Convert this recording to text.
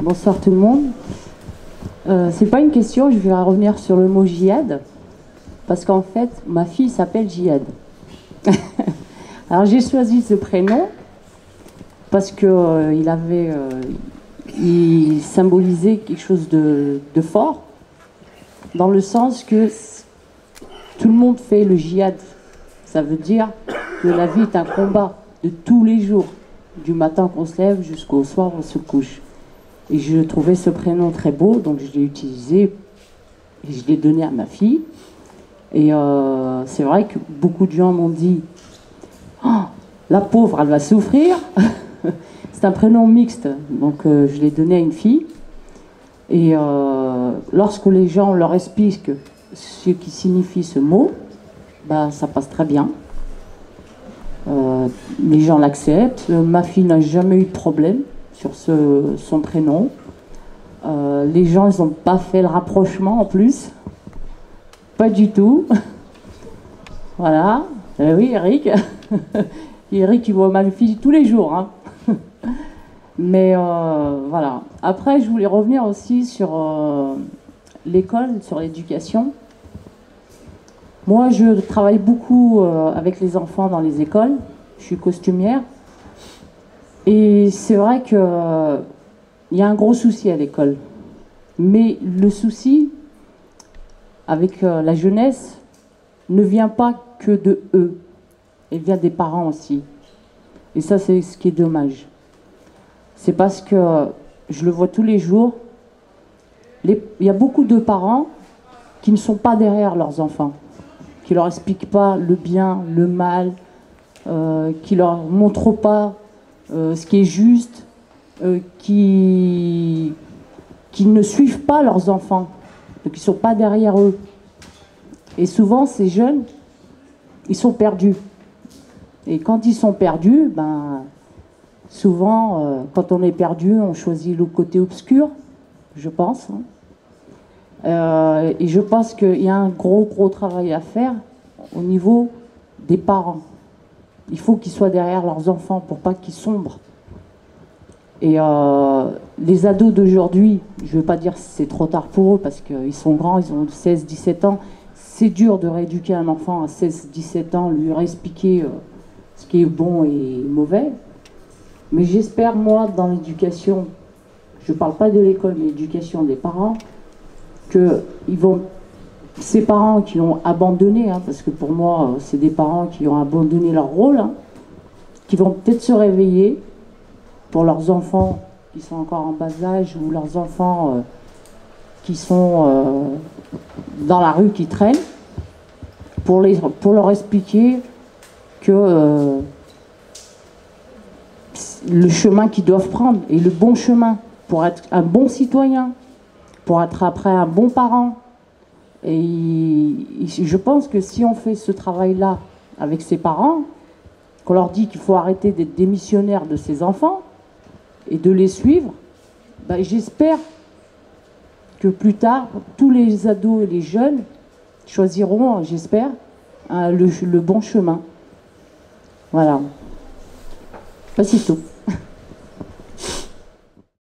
Bonsoir tout le monde. C'est pas une question, je vais revenir sur le mot djihad, parce qu'en fait, ma fille s'appelle Djihad. Alors j'ai choisi ce prénom parce que il symbolisait quelque chose de fort, dans le sens que tout le monde fait le djihad. Ça veut dire que la vie est un combat de tous les jours, du matin qu'on se lève jusqu'au soir où on se couche. Et je trouvais ce prénom très beau, donc je l'ai utilisé et je l'ai donné à ma fille. Et c'est vrai que beaucoup de gens m'ont dit « Oh, la pauvre, elle va souffrir !» C'est un prénom mixte, donc je l'ai donné à une fille. Et lorsque les gens leur expliquent ce qui signifie ce mot, bah, ça passe très bien. Les gens l'acceptent. Ma fille n'a jamais eu de problème sur son prénom. Les gens, ils n'ont pas fait le rapprochement en plus. Pas du tout. Voilà. Oui, Eric. Eric, il voit ma fille tous les jours. Hein. Mais voilà. Après, je voulais revenir aussi sur l'école, sur l'éducation. Moi, je travaille beaucoup avec les enfants dans les écoles. Je suis costumière. Et c'est vrai qu'il y a un gros souci à l'école. Mais le souci avec la jeunesse ne vient pas que de eux. Il vient des parents aussi. Et ça, c'est ce qui est dommage. C'est parce que je le vois tous les jours. Il y a beaucoup de parents qui ne sont pas derrière leurs enfants, qui ne leur expliquent pas le bien, le mal, qui ne leur montrent pas ce qui est juste, qui ne suivent pas leurs enfants, donc ils ne sont pas derrière eux. Et souvent, ces jeunes, ils sont perdus. Et quand ils sont perdus, ben, souvent, quand on est perdu, on choisit le côté obscur, je pense. Et je pense qu'il y a un gros travail à faire au niveau des parents. Il faut qu'ils soient derrière leurs enfants pour pas qu'ils sombrent. Et les ados d'aujourd'hui, je ne veux pas dire que c'est trop tard pour eux parce qu'ils sont grands, ils ont 16-17 ans. C'est dur de rééduquer un enfant à 16-17 ans, lui réexpliquer ce qui est bon et mauvais. Mais j'espère, moi, dans l'éducation, je ne parle pas de l'école, mais l'éducation des parents, que ces parents qui ont abandonné, hein, parce que pour moi, c'est des parents qui ont abandonné leur rôle, hein, qui vont peut-être se réveiller pour leurs enfants qui sont encore en bas âge ou leurs enfants qui sont dans la rue, qui traînent, pour leur expliquer que le chemin qu'ils doivent prendre est le bon chemin pour être un bon citoyen, pour être après un bon parent. Et je pense que si on fait ce travail-là avec ses parents, qu'on leur dit qu'il faut arrêter d'être démissionnaire de ses enfants et de les suivre, ben j'espère que plus tard, tous les ados et les jeunes choisiront, j'espère, le bon chemin. Voilà. C'est tout.